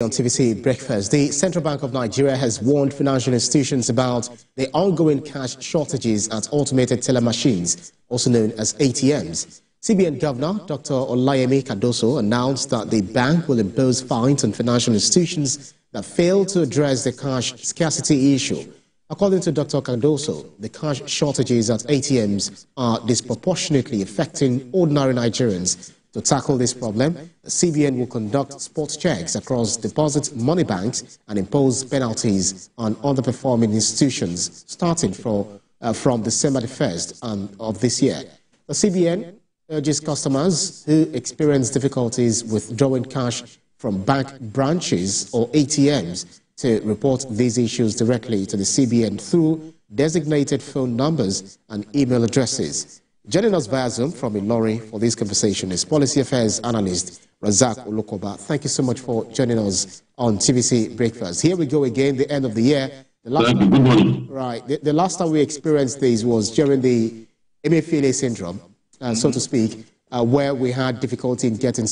On TVC Breakfast, the Central Bank of Nigeria has warned financial institutions about the ongoing cash shortages at automated teller machines, also known as ATMs. CBN Governor Dr. Olayemi Cardoso announced that the bank will impose fines on financial institutions that fail to address the cash scarcity issue. According to Dr. Cardoso, the cash shortages at ATMs are disproportionately affecting ordinary Nigerians. To tackle this problem, the CBN will conduct spot checks across deposit money banks and impose penalties on underperforming institutions starting from December the 1st of this year. The CBN urges customers who experience difficulties withdrawing cash from bank branches or ATMs to report these issues directly to the CBN through designated phone numbers and email addresses. Joining us via Zoom from Ilori for this conversation is Policy Affairs Analyst Razak Olukoba. Thank you so much for joining us on TVC Breakfast. Here we go again, the end of the year. The last time we experienced this was during the Emefiele syndrome, so to speak, where we had difficulty in getting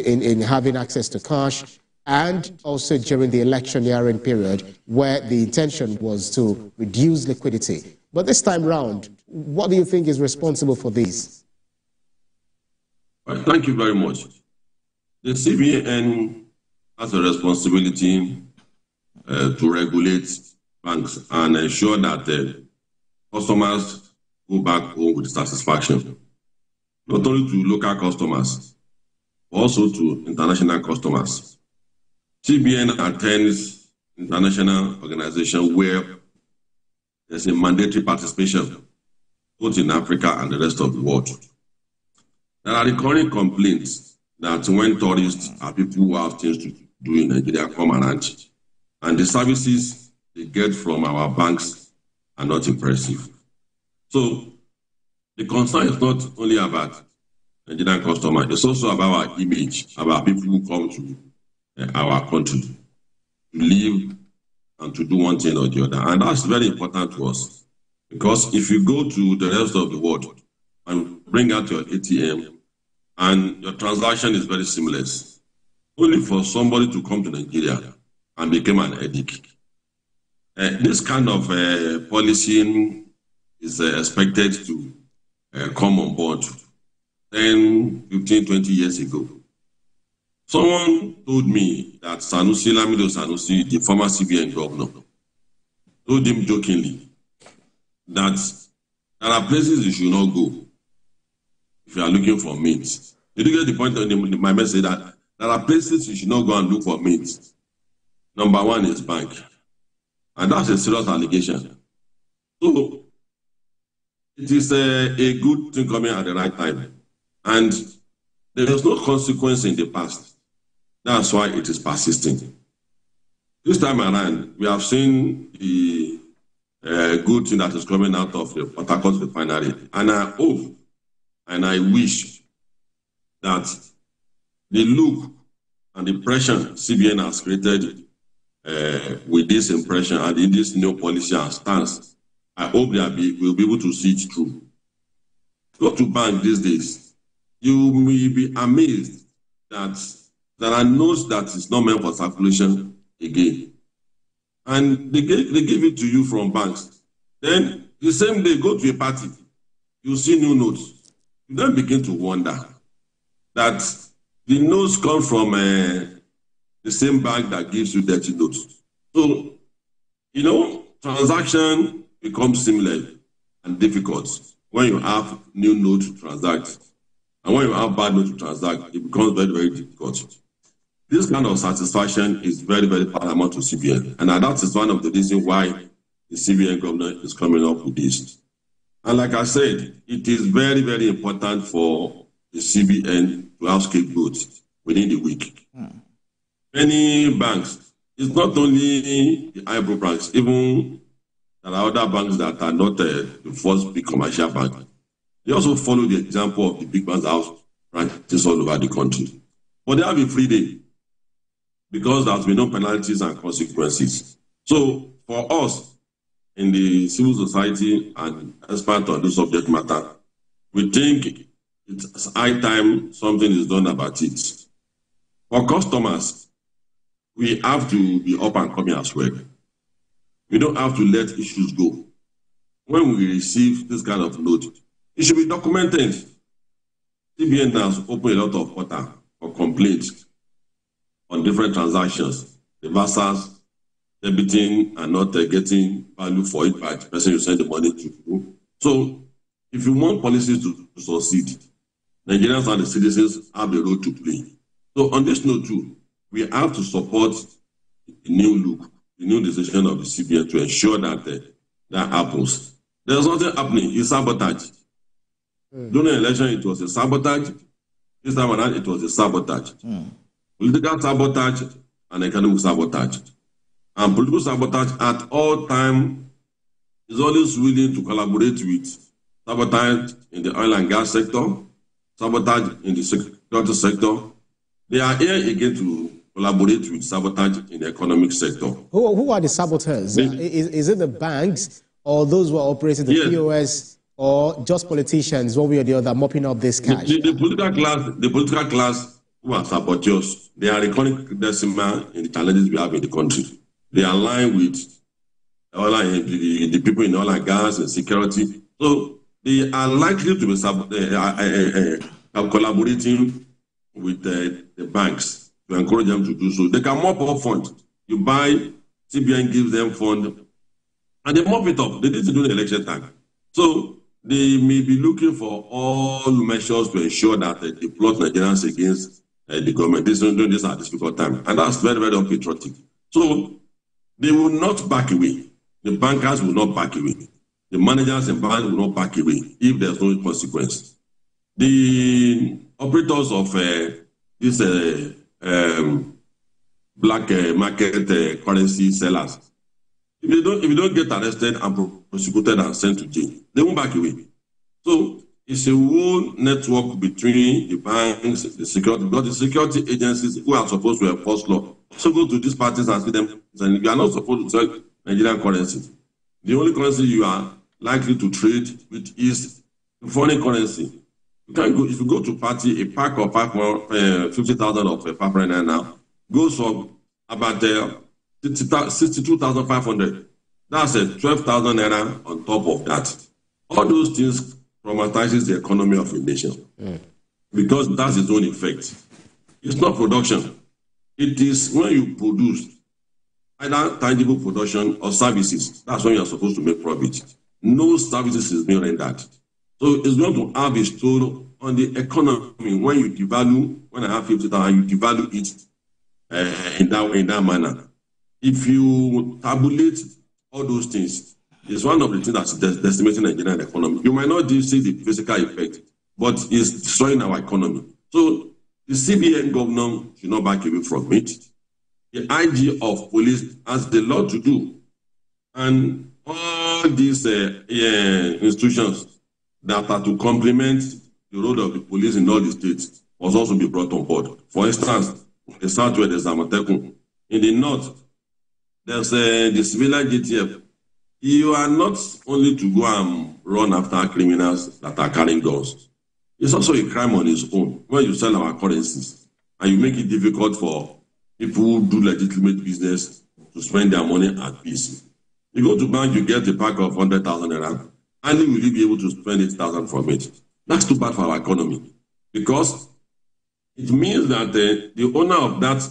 in having access to cash, and also during the electioneering period, where the intention was to reduce liquidity. But this time round, what do you think is responsible for this? Well, thank you very much. The CBN has a responsibility to regulate banks and ensure that customers go back home with satisfaction, not only to local customers, but also to international customers. CBN attends international organizations where there's a mandatory participation, both in Africa and the rest of the world. There are recurring complaints that when tourists or people who have things to do in Nigeria come around, and the services they get from our banks are not impressive. So the concern is not only about Nigerian customers, it's also about our image, about people who come to our country to live and to do one thing or the other. And that's very important to us. Because if you go to the rest of the world and bring out your ATM and your transaction is very seamless, only for somebody to come to Nigeria and become an addict. This kind of policy is expected to come on board 10, 15, 20 years ago. Someone told me that Lamido Sanusi, the former CBN governor, told him jokingly that there are places you should not go if you are looking for meat. Did you get the point of my message that there are places you should not go and look for meat? Number one is bank. And that's a serious allegation. So it is a good thing coming at the right time. And there was no consequence in the past. That's why it is persisting. This time around, we have seen the good thing that is coming out of the Port Harcourt refinery. And I hope and I wish that the look and the impression CBN has created with this impression and in this new policy and stance, I hope that we'll be able to see it through. Go to bank these days, you may be amazed that there are notes that is not meant for circulation again. And they give it to you from banks. Then the same day, go to a party, you see new notes. You then begin to wonder that the notes come from the same bank that gives you dirty notes. So, transaction becomes similar and difficult when you have new notes to transact. And when you have bad notes to transact, it becomes very, very difficult. This kind of satisfaction is very, very paramount to CBN. And that is one of the reasons why the CBN governor is coming up with this. And like I said, it is very, very important for the CBN to have scapegoats within the week. Many banks, it's not only the eyebrow banks, even there are other banks that are not the first big commercial bank. They also follow the example of the big banks house branches all over the country. But they have a free day because there has been no penalties and consequences. So for us in the civil society and expert on this subject matter, we think it's high time something is done about it. For customers, we have to be up and coming as well. We don't have to let issues go. When we receive this kind of note, it should be documented. CBN has opened a lot of portal for complaints on different transactions, reversals, debiting and not getting value for it by the person you send the money to. So if you want policies to succeed, Nigerians and the citizens have the role to play. So on this note too, we have to support the new look, the new decision of the CBN to ensure that that happens. There's nothing happening. It's sabotage. During the election, it was a sabotage. This time around, it was a sabotage. Political sabotage and economic sabotage. And political sabotage at all times is always willing to collaborate with sabotage in the oil and gas sector, sabotage in the security sector. They are here again to collaborate with sabotage in the economic sector. Who are the saboteurs? Is it the banks or those who are operating the POS, or just politicians, one way or the other, mopping up this cash? The political class who are saboteurs, they are reckoning decimal in the challenges we have in the country. They align with the people in oil and gas and security. So they are likely to be collaborating with the banks to encourage them to do so. They can mop up funds. You buy, CBN gives them fund, and they mop it up. They need to do the election time. So they may be looking for all measures to ensure that they plot Nigerians against the government. This are difficult time, and that's very, very unpatriotic. So they will not back away. The bankers will not back away. The managers and banks will not back away if there's no consequence. The operators of this black market currency sellers, if you don't get arrested and prosecuted and sent to jail, they won't back away. So it's a whole network between the banks, the security, because the security agencies who are supposed to enforce law, so go to these parties and see them, and you are not supposed to sell Nigerian currency. The only currency you are likely to trade with is foreign currency. You can go, if you go to party, a pack of 50,000 of paper now goes for about 62,500. That's 12,000 naira on top of that. All those things traumatizes the economy of a nation because that's its own effect. It's not production. It is when you produce either tangible production or services. That's when you are supposed to make profit. No services is being rendered. So it's going to have a toll on the economy when you devalue, when I have 50,000, you devalue it in that manner. If you tabulate all those things, it's one of the things that's decimating the Nigerian economy. You might not see the physical effect, but it's destroying our economy. So the CBN governor should not back away from it. The IG of police has the lot to do. And all these institutions that are to complement the role of the police in all the states must also be brought on board. For instance, in the southwest, there's Amatekun. In the north, there's the civilian GTF. You are not only to go and run after criminals that are carrying guns. It's also a crime on its own when you sell our currencies and you make it difficult for people who do legitimate business to spend their money at peace. You go to bank, you get a pack of 100,000 naira, and you will be able to spend 8,000 from it. That's too bad for our economy because it means that the owner of that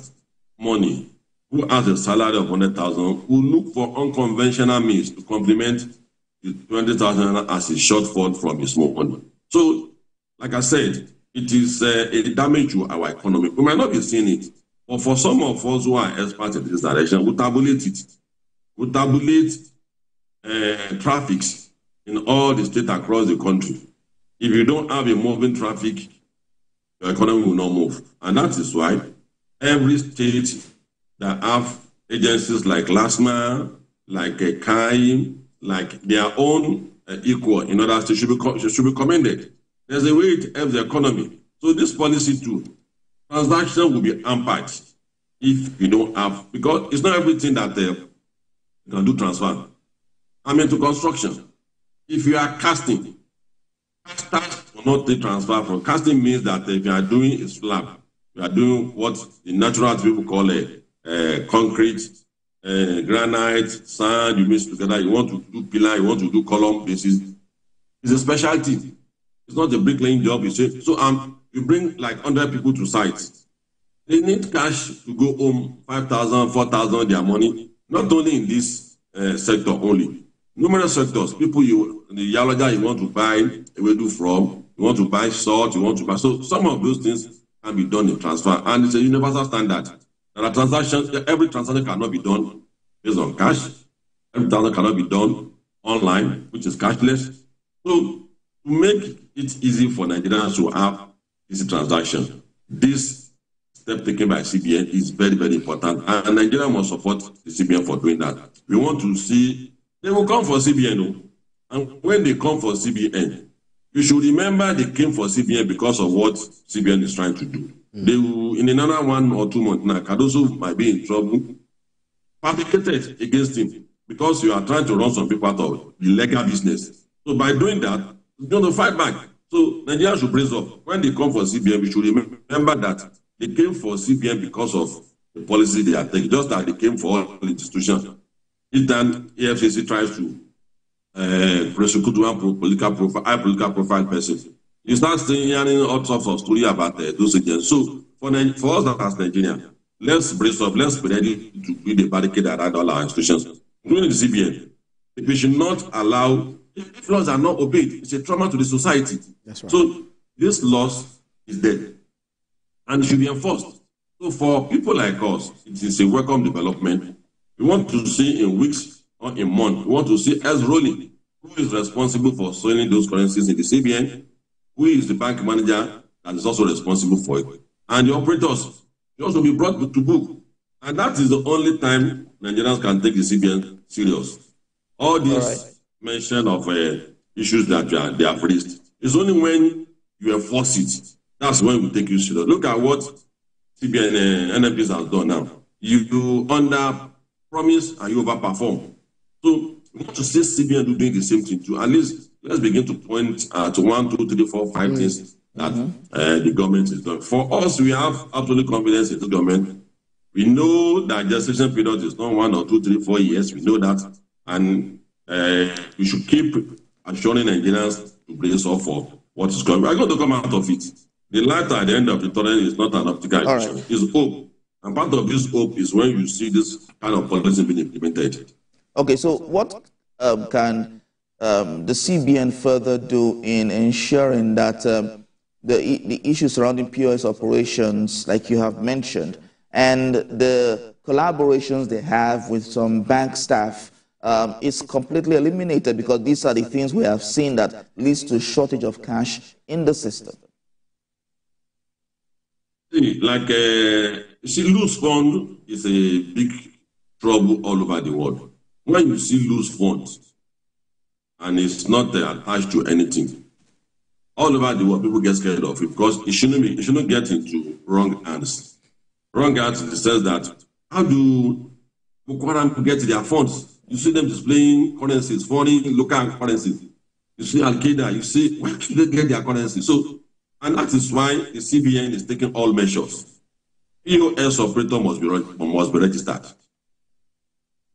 money who has a salary of 100,000 will look for unconventional means to complement the 20,000 as a shortfall from his money. So, like I said, it is a damage to our economy. We might not be seeing it, but for some of us who are experts in this direction, we tabulate it. We tabulate traffics in all the states across the country. If you don't have a moving traffic, your economy will not move. And that is why every state that have agencies like LASMA, like CAI, like their own equal in other states should be commended. There's a way it helps the economy. So this policy too, transaction will be hampered if you don't have, because it's not everything that you can do transfer. I'm into construction. If you are casting, tax will not take transfer from. Casting means that if you are doing a slab, you are doing what the natural people call concrete, granite, sand, you mix together, you want to do pillar, you want to do column basis. It's a specialty. It's not a bricklaying job. You bring like 100 people to site. They need cash to go home, 5,000, 4,000, their money, not only in this sector only. Numerous sectors, people the Yalaga you want to buy, where do from, you want to buy salt, you want to buy. So some of those things can be done in transfer, and it's a universal standard. There are transactions, every transaction cannot be done based on cash. Every transaction cannot be done online, which is cashless. So to make it easy for Nigerians to have this transaction, this step taken by CBN is very, very important. And Nigeria must support the CBN for doing that. We want to see, they will come for CBN. And when they come for CBN, you should remember they came for CBN because of what CBN is trying to do. They will, in another 1 or 2 months now, Cardoso might be in trouble, perpetrated against him because you are trying to run some people out of illegal business. So by doing that, you're going to fight back. So Nigeria should brace up. When they come for CBN, we should remember that they came for CBN because of the policy they are taking, just like they came for all institutions. Each time EFCC tries to prosecute one high political profile person, you start hearing all sorts of stories about those agents. So for us as Nigerians, let's brace up, let's be ready to build a barricade around all our institutions, including the CBN. We should not allow, if laws are not obeyed, it's a trauma to the society. That's right. So this loss is there, and it should be enforced. So for people like us, it is a welcome development. We want to see in weeks or in months, we want to see us rolling. Who is responsible for selling those currencies in the CBN? Who is the bank manager that is also responsible for it? And the operators should also be brought to book. And that is the only time Nigerians can take the CBN serious. All this mention of issues that they have raised, it's only when you enforce it, that's when we take you serious. Look at what CBN NMPs has done now. You under promise and you overperform. So we want to see CBN doing the same thing too. At least let's begin to point to 1, 2, 3, 4, 5 things that the government is doing. For us, we have absolute confidence in the government. We know that gestation period is not 1 or 2, 3, 4 years. We know that, and we should keep assuring Nigerians to brace up for what is coming. I'm going to come out of it. The light at the end of the tunnel is not an optical illusion. Right. It's hope. And part of this hope is when you see this kind of policy being implemented. Okay, so what can the CBN further do in ensuring that the issues surrounding POS operations, like you have mentioned, and the collaborations they have with some bank staff is completely eliminated, because these are the things we have seen that leads to shortage of cash in the system? Like, loose fund is a big trouble all over the world. When you see loose funds and it's not attached to anything, all over the world people get scared of it, because it shouldn't get into wrong hands. Wrong hands in the sense that, how do Boko Haram get their funds? You see them displaying currencies, foreign local currencies. You see Al Qaeda. You see, where should they get their currency? So, and that is why the CBN is taking all measures. POS operator must be registered.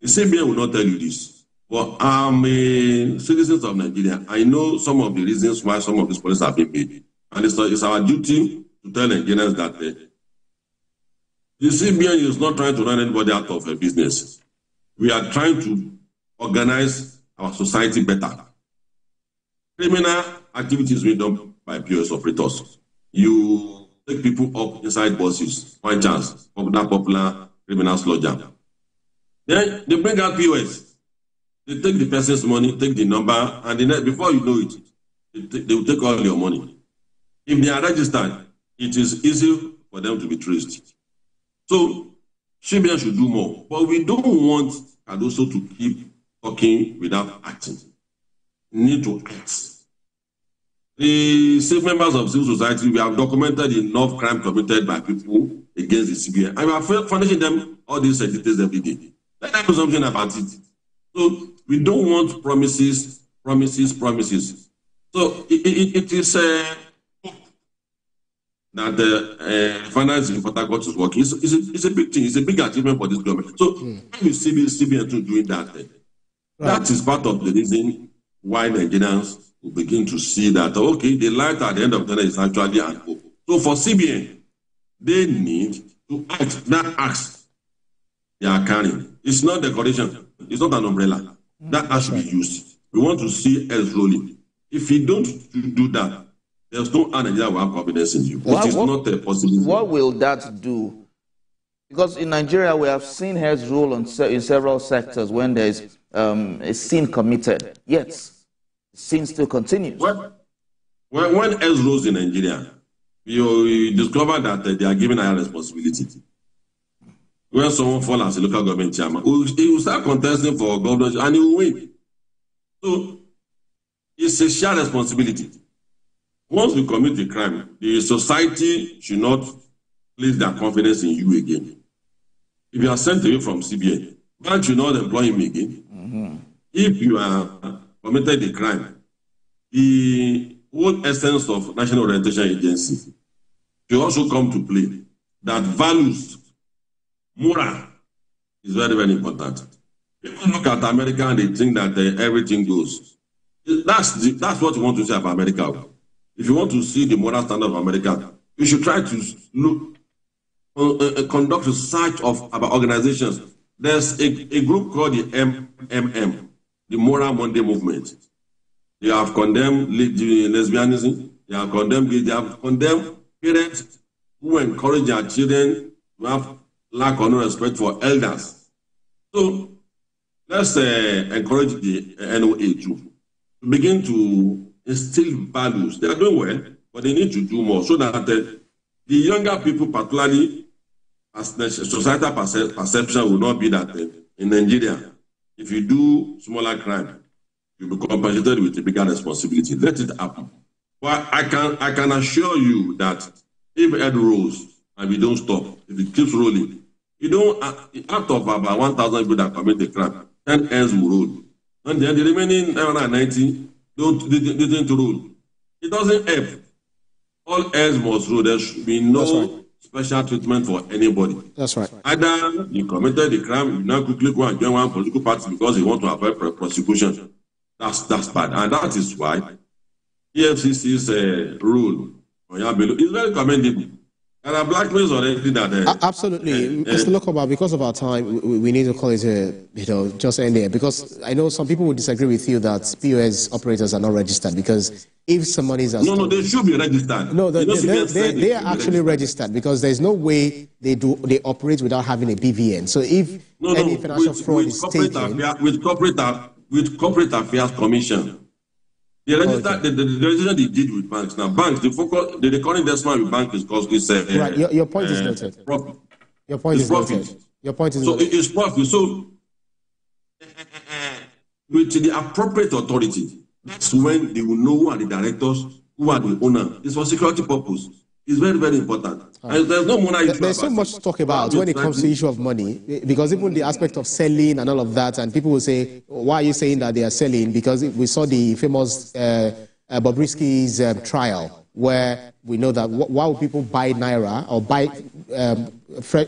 The CBN will not tell you this, but I'm a citizen of Nigeria. I know some of the reasons why some of these policies have been made. And it's our duty to tell Nigerians that the CBN is not trying to run anybody out of a business. We are trying to organize our society better. Criminal activities being done by POS operators. You take people up inside buses, one chance, popular criminal slow jam. Then they bring out POS. They take the person's money, take the number, and before you know it, they will take all your money. If they are registered, it is easy for them to be traced. So, CBN should do more. But we don't want Cardoso to keep talking without acting. We need to act. The safe members of civil society, we have documented enough crime committed by people against the CBN. And we are furnishing them all these details every day. Let them do something about it. So we don't want promises. So it is that that the refineries in Port Harcourt is working. It's a big thing. It's a big achievement for this government. So you see CBN doing that. That is part of the reason why Nigerians will begin to see that, okay, the light at the end of the tunnel is actually an hope. So for CBN, they need to act that axe they are carrying. It's not decoration. It's not an umbrella. That axe should be used. We want to see us rolling. If you don't do that, there's no Nigeria will have confidence in you, which is not a possibility. What will that do? Because in Nigeria, we have seen heads roll in several sectors when there is a sin committed. Yet, the sin still continues. When heads rolls in Nigeria, you discover that they are given higher responsibility. When someone falls as a local government chairman, he will start contesting for governor and he will win. So, it's a shared responsibility. Once you commit a crime, the society should not place their confidence in you again. If you are sent away from CBN, bank should not employ him again. If you are committed a crime, the whole essence of National Orientation Agency should also come to play. That values, moral, is very, very important. People look at America and they think that everything goes. That's what you want to say about America. If you want to see the moral standard of America, you should try to conduct research about organizations. There's a group called the MMM, the Moral Monday Movement. They have condemned lesbianism. They have condemned gays. They have condemned parents who encourage their children to have lack or no respect for elders. So let's encourage the NOA to begin to instill values. They are doing well, but they need to do more so that the younger people, particularly as the societal perception, will not be that in Nigeria, if you do smaller crime, you'll be compensated with a bigger responsibility. Let it happen. But I can assure you that if it rolls and we don't stop, if it keeps rolling, you don't, out of about 1,000 people that commit the crime, 10 ends will roll. And then the remaining 990 didn't roll. It doesn't help. All ends must roll. There should be no special treatment for anybody. That's right. Either you committed the crime, you now quickly go and join one political party because you want to avoid prosecution. That's bad. And that is why EFCC's rule on Yabelo is very commendable. And I blackmails already that. Absolutely. Mr. Lokoba, because of our time, we need to call it, just end there. Because I know some people would disagree with you that POS operators are not registered. Because if somebody is... No, they should be registered. No, they are actually registered because there's no way they operate without having a BVN. So if any financial fraud is taken... With Corporate Affairs Commission, the registration they did with banks. Now, banks, the recurring investment with banks is because it's right. Your point is noted. Profit. Your point is profit. Noted. Your point is so noted. It's profit. So, with the appropriate authority, that's when they will know who are the directors, who are the owner. It's for security purpose. It's very, very important. And there's no money. There's so much to talk about when it comes to the issue of money, because even the aspect of selling and all of that, and people will say, why are you saying that they are selling? Because we saw the famous Bobrisky's trial, where we know that why would people buy Naira or buy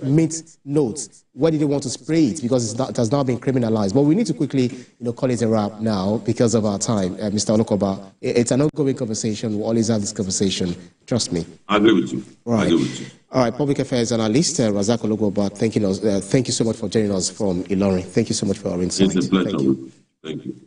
mint notes? Why did they want to spray it? Because it has now been criminalized. But we need to quickly call it a wrap now because of our time. Mr. Olokoba, it's an ongoing conversation. We'll always have this conversation. Trust me. I agree with you. Right. I agree with you. All right, Public Affairs Analyst Razak Olokoba, thank you so much for joining us from Ilorin. Thank you so much for our insight. It's a pleasure. Thank you. Thank you.